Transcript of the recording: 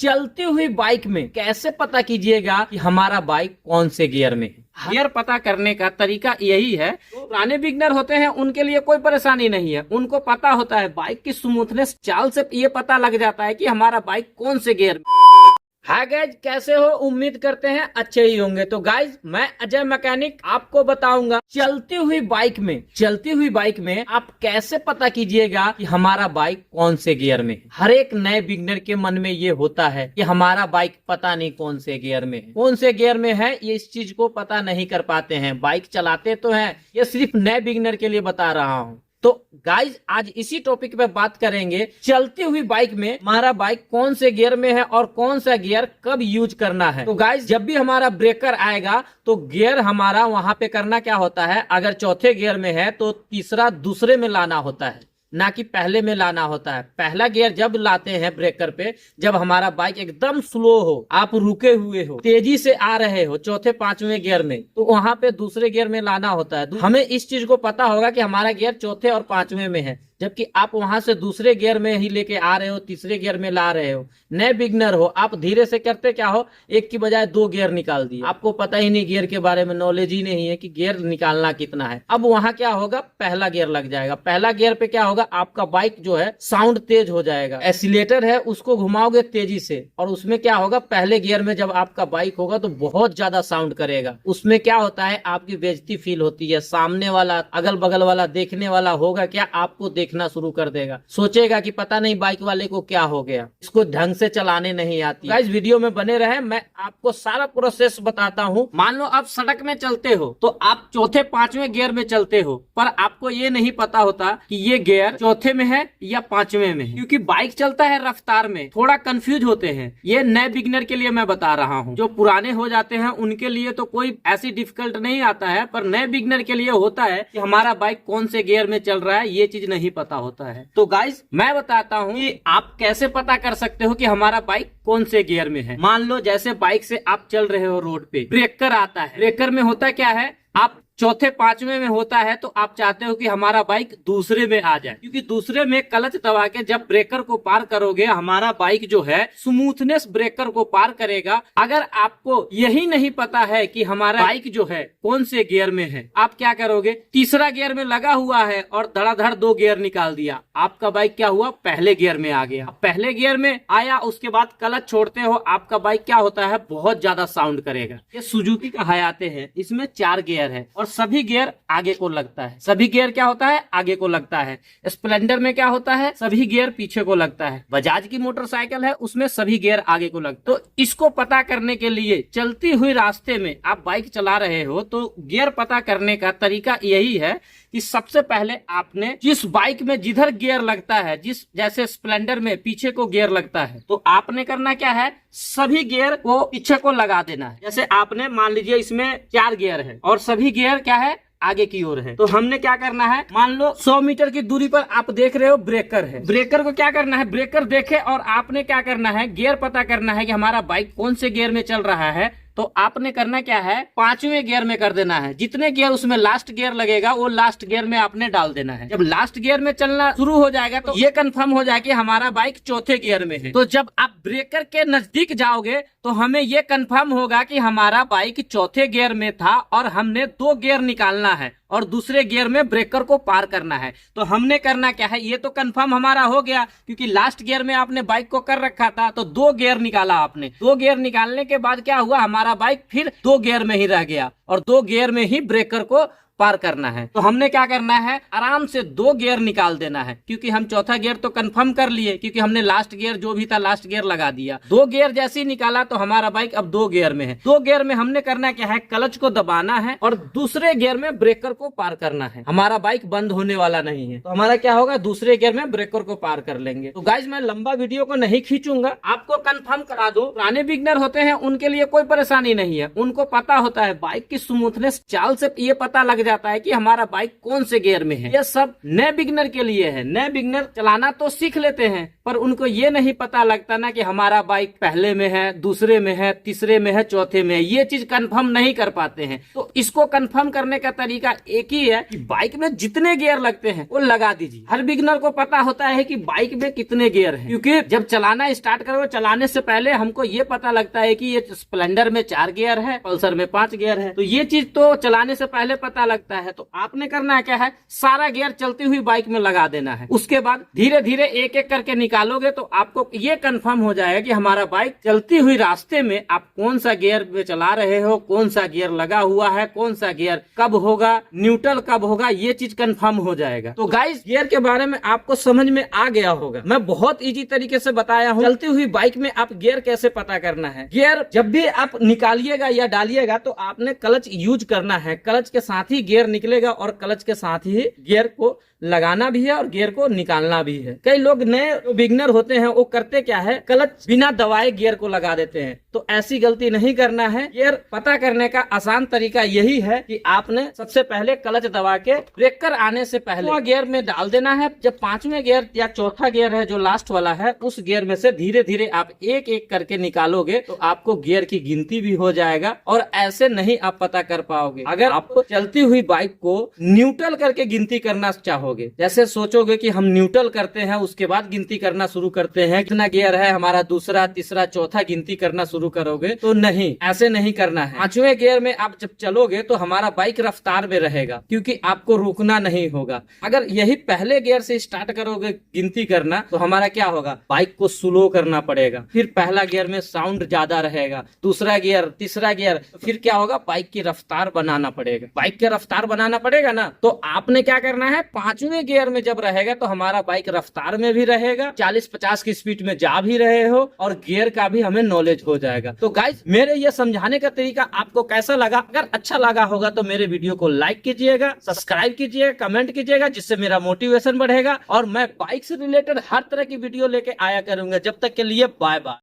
चलती हुई बाइक में कैसे पता कीजिएगा कि हमारा बाइक कौन से गियर में है। गियर पता करने का तरीका यही है। तो पुराने बिगनर होते हैं उनके लिए कोई परेशानी नहीं है, उनको पता होता है बाइक की स्मूथनेस चाल से ये पता लग जाता है कि हमारा बाइक कौन से गियर में। हाय गाइज, कैसे हो? उम्मीद करते हैं अच्छे ही होंगे। तो गाइज, मैं अजय मैकेनिक आपको बताऊंगा चलती हुई बाइक में आप कैसे पता कीजिएगा कि हमारा बाइक कौन से गियर में है। हर एक नए बिगनर के मन में ये होता है कि हमारा बाइक पता नहीं कौन से गियर में है, कौन से गियर में है, ये इस चीज को पता नहीं कर पाते हैं। बाइक चलाते तो हैं, ये सिर्फ नए बिगनर के लिए बता रहा हूँ। तो गाइज, आज इसी टॉपिक पे बात करेंगे चलती हुई बाइक में हमारा बाइक कौन से गियर में है और कौन सा गियर कब यूज करना है। तो गाइज, जब भी हमारा ब्रेकर आएगा तो गियर हमारा वहां पे करना क्या होता है, अगर चौथे गियर में है तो तीसरा दूसरे में लाना होता है, ना कि पहले में लाना होता है। पहला गियर जब लाते हैं ब्रेकर पे, जब हमारा बाइक एकदम स्लो हो, आप रुके हुए हो, तेजी से आ रहे हो चौथे पांचवें गियर में, तो वहां पे दूसरे गियर में लाना होता है। हमें इस चीज को पता होगा कि हमारा गियर चौथे और पांचवें में है, जबकि आप वहां से दूसरे गियर में ही लेके आ रहे हो, तीसरे गियर में ला रहे हो। नए बिगनर हो, आप धीरे से करते क्या हो, एक की बजाय दो गियर निकाल दिए। आपको पता ही नहीं, गियर के बारे में नॉलेज ही नहीं है कि गियर निकालना कितना है। अब वहां क्या होगा, पहला गियर लग जाएगा। पहला गियर पे क्या होगा, आपका बाइक जो है साउंड तेज हो जाएगा। एक्सीलेटर है उसको घुमाओगे तेजी से, और उसमें क्या होगा, पहले गियर में जब आपका बाइक होगा तो बहुत ज्यादा साउंड करेगा। उसमें क्या होता है, आपकी बेइज्जती फील होती है। सामने वाला, अगल बगल वाला, देखने वाला होगा क्या, आपको देखना शुरू कर देगा, सोचेगा कि पता नहीं बाइक वाले को क्या हो गया, इसको ढंग से चलाने नहीं आती। गाइस, वीडियो में बने रहे, मैं आपको सारा प्रोसेस बताता हूँ। मान लो आप सड़क में चलते हो तो आप चौथे पांचवें गियर में चलते हो, पर आपको ये नहीं पता होता कि ये गियर चौथे में है या पांचवें में है, क्योंकि बाइक चलता है रफ्तार में, थोड़ा कंफ्यूज होते हैं। ये नए बिगनर के लिए मैं बता रहा हूँ। जो पुराने हो जाते हैं उनके लिए तो कोई ऐसी डिफिकल्ट नहीं आता है, पर नए बिगनर के लिए होता है कि हमारा बाइक कौन से गियर में चल रहा है, ये चीज नहीं पता होता है। तो गाइस, मैं बताता हूँ कि आप कैसे पता कर सकते हो कि हमारा बाइक कौन से गियर में है। मान लो जैसे बाइक से आप चल रहे हो रोड पे, ब्रेकर आता है। ब्रेकर में होता क्या है, आप चौथे पांचवें में होता है तो आप चाहते हो कि हमारा बाइक दूसरे में आ जाए, क्योंकि दूसरे में क्लच दबा के जब ब्रेकर को पार करोगे, हमारा बाइक जो है स्मूथनेस ब्रेकर को पार करेगा। अगर आपको यही नहीं पता है कि हमारा बाइक जो है कौन से गियर में है, आप क्या करोगे, तीसरा गियर में लगा हुआ है और धड़ाधड़ दो गियर निकाल दिया, आपका बाइक क्या हुआ, पहले गियर में आ गया। पहले गियर में आया, उसके बाद क्लच छोड़ते हो, आपका बाइक क्या होता है, बहुत ज्यादा साउंड करेगा। ये सुजुकी का हायाते है, इसमें 4 गियर है और सभी गियर आगे को लगता है। सभी गियर क्या होता है, आगे को लगता है। स्प्लेंडर में क्या होता है, सभी गियर पीछे को लगता है। बजाज की मोटरसाइकिल है, उसमें सभी गियर आगे को लगता है। तो इसको पता करने के लिए चलती हुई रास्ते में आप बाइक चला रहे हो तो गियर पता करने का तरीका यही है कि सबसे पहले आपने जिस बाइक में जिधर गियर लगता है, जैसे स्प्लेंडर में पीछे को गियर लगता है, तो आपने करना क्या है, सभी गियर को पीछे को लगा देना है। जैसे आपने मान लीजिए इसमें 4 गियर है और सभी गियर क्या है, आगे की ओर है। तो हमने क्या करना है, मान लो 100 मीटर की दूरी पर आप देख रहे हो ब्रेकर है। ब्रेकर को क्या करना है, ब्रेकर देखे और आपने क्या करना है, गियर पता करना है कि हमारा बाइक कौन से गियर में चल रहा है। तो आपने करना क्या है, 5वें गियर में कर देना है। जितने गियर उसमें लास्ट गियर लगेगा वो लास्ट गियर में आपने डाल देना है। जब लास्ट गियर में चलना शुरू हो जाएगा तो ये कंफर्म हो जाएगा कि हमारा बाइक चौथे गियर में है। तो जब आप ब्रेकर के नजदीक जाओगे तो हमें ये कंफर्म होगा कि हमारा बाइक चौथे गियर में था और हमने 2 गियर निकालना है और दूसरे गियर में ब्रेकर को पार करना है। तो हमने करना क्या है, ये तो कंफर्म हमारा हो गया क्योंकि लास्ट गियर में आपने बाइक को कर रखा था, तो 2 गियर निकाला आपने। 2 गियर निकालने के बाद क्या हुआ, हमारा बाइक फिर 2 गियर में ही रह गया और 2 गियर में ही ब्रेकर को पार करना है। तो हमने क्या करना है, आराम से 2 गियर निकाल देना है, क्योंकि हम चौथा गियर तो कंफर्म कर लिए, क्योंकि हमने लास्ट गियर जो भी था लास्ट गियर लगा दिया। 2 गियर जैसे ही निकाला तो हमारा बाइक अब 2 गियर में है। 2 गियर में हमने करना क्या है, क्लच को दबाना है और दूसरे गियर में ब्रेकर को पार करना है। हमारा बाइक बंद होने वाला नहीं है, तो हमारा क्या होगा, दूसरे गियर में ब्रेकर को पार कर लेंगे। तो गाइज, मैं लंबा वीडियो को नहीं खींचूंगा, आपको कंफर्म करा दूं, पुराने बिगनर होते हैं उनके लिए कोई परेशानी नहीं है, उनको पता होता है बाइक की स्मूथनेस चाल से ये पता लग जाता है कि हमारा बाइक कौन से गियर में है। ये सब नए बिगनर के लिए है। नए बिगनर चलाना तो सीख लेते हैं, पर उनको ये नहीं पता लगता ना कि हमारा बाइक पहले में है, दूसरे में है, तीसरे में है, चौथे में है। ये चीज कंफर्म नहीं कर पाते हैं। तो इसको कंफर्म करने का तरीका एक ही है कि बाइक में जितने गियर लगते हैं वो लगा दीजिए। हर बिगनर को पता होता है कि बाइक में कितने गियर हैं, क्योंकि जब चलाना स्टार्ट करो, चलाने से पहले हमको ये पता लगता है कि ये स्प्लेंडर में 4 गियर है, पल्सर में 5 गियर है। तो ये चीज तो चलाने से पहले पता लगता है। तो आपने करना क्या है, सारा गियर चलती हुई बाइक में लगा देना है। उसके बाद धीरे धीरे एक एक करके निकालोगे तो आपको ये कंफर्म हो जाएगा कि हमारा बाइक चलती हुई रास्ते में आप कौन सा गियर में चला रहे हो, कौन सा गियर लगा हुआ है, कौन सा गियर कब होगा, न्यूट्रल कब होगा, ये चीज कंफर्म हो जाएगा। तो गाइस, गियर के बारे में आपको समझ में आ गया होगा। मैं बहुत इजी तरीके से बताया हूँ। चलती हुई बाइक में आप गियर कैसे पता करना है। गियर जब भी आप निकालिएगा या डालिएगा तो आपने क्लच यूज करना है। क्लच के साथ ही गियर निकलेगा और क्लच के साथ ही गियर को लगाना भी है और गियर को निकालना भी है। कई लोग नए बिगनर होते हैं, वो करते क्या है, क्लच बिना दबाए गियर को लगा देते हैं। तो ऐसी गलती नहीं करना है। गियर पता करने का आसान तरीका यही है कि आपने सबसे पहले क्लच दबा के ब्रेकर आने से पहले गियर में डाल देना है। जब 5वें गियर या चौथा गियर है जो लास्ट वाला है, उस गियर में से धीरे धीरे आप एक एक करके निकालोगे तो आपको गियर की गिनती भी हो जाएगा। और ऐसे नहीं आप पता कर पाओगे। अगर आप चलती हुई बाइक को न्यूट्रल करके गिनती करना चाहोगे, जैसे सोचोगे कि हम न्यूट्रल करते हैं उसके बाद गिनती करना शुरू करते हैं, कितना गियर है हमारा, दूसरा, तीसरा, चौथा गिनती करना शुरू करोगे, तो नहीं, ऐसे नहीं करना है। 5वें गियर में आप जब चलोगे तो हमारा बाइक रफ्तार में रहेगा, क्योंकि आपको रुकना नहीं होगा। अगर यही पहले गियर से स्टार्ट करोगे गिनती करना तो हमारा क्या होगा, बाइक को स्लो करना पड़ेगा। फिर पहला गियर में साउंड ज्यादा रहेगा, दूसरा गियर, तीसरा गियर, फिर क्या होगा, बाइक की रफ्तार बनाना पड़ेगा। बाइक की रफ्तार बनाना पड़ेगा ना, तो आपने क्या करना है, 5वें गियर में जब रहेगा तो हमारा बाइक रफ्तार में भी रहेगा, 40-50 की स्पीड में जा भी रहे हो और गियर का भी हमें नॉलेज हो जाएगा। तो गाइस, मेरे ये समझाने का तरीका आपको कैसा लगा? अगर अच्छा लगा होगा तो मेरे वीडियो को लाइक कीजिएगा, सब्सक्राइब कीजिएगा, कमेंट कीजिएगा, जिससे मेरा मोटिवेशन बढ़ेगा और मैं बाइक से रिलेटेड हर तरह की वीडियो लेके आया करूंगा। जब तक के लिए बाय बाय।